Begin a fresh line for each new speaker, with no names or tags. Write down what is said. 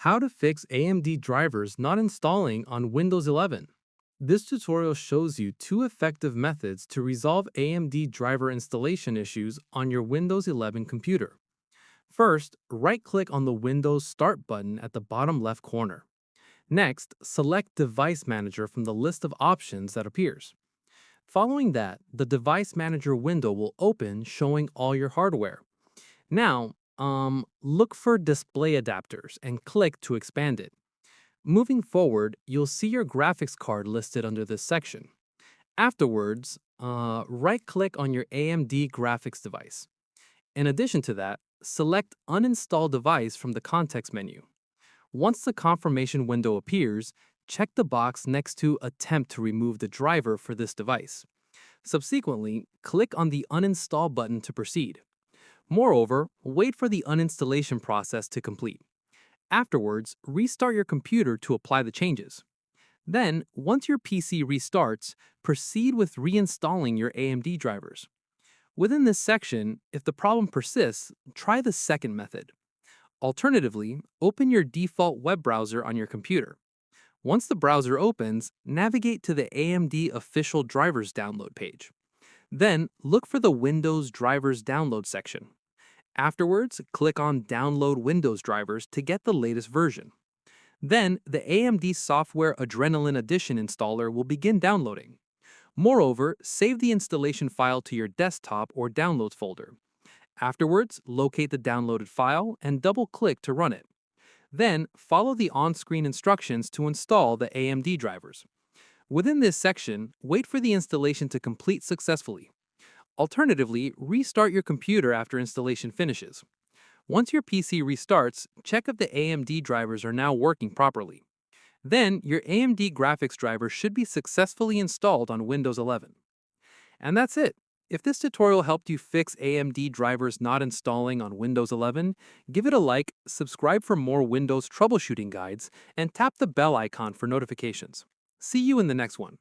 How to fix AMD drivers not installing on Windows 11. This tutorial shows you two effective methods to resolve AMD driver installation issues on your Windows 11 computer. First, right-click on the Windows Start button at the bottom left corner. Next, select Device Manager from the list of options that appears. Following that, the Device Manager window will open showing all your hardware. Now, look for display adapters and click to expand it. Moving forward, you'll see your graphics card listed under this section. Afterwards, right-click on your AMD graphics device. In addition to that, select Uninstall Device from the context menu. Once the confirmation window appears, check the box next to Attempt to remove the driver for this device. Subsequently, click on the Uninstall button to proceed. Moreover, wait for the uninstallation process to complete. Afterwards, restart your computer to apply the changes. Then, once your PC restarts, proceed with reinstalling your AMD drivers. Within this section, if the problem persists, try the second method. Alternatively, open your default web browser on your computer. Once the browser opens, navigate to the AMD official drivers download page. Then, look for the Windows Drivers Download section. Afterwards, click on Download Windows Drivers to get the latest version. Then, the AMD Software Adrenaline Edition installer will begin downloading. Moreover, save the installation file to your desktop or Downloads folder. Afterwards, locate the downloaded file and double-click to run it. Then, follow the on-screen instructions to install the AMD drivers. Within this section, wait for the installation to complete successfully. Alternatively, restart your computer after installation finishes. Once your PC restarts, check if the AMD drivers are now working properly. Then, your AMD graphics driver should be successfully installed on Windows 11. And that's it. If this tutorial helped you fix AMD drivers not installing on Windows 11, give it a like, subscribe for more Windows troubleshooting guides, and tap the bell icon for notifications. See you in the next one.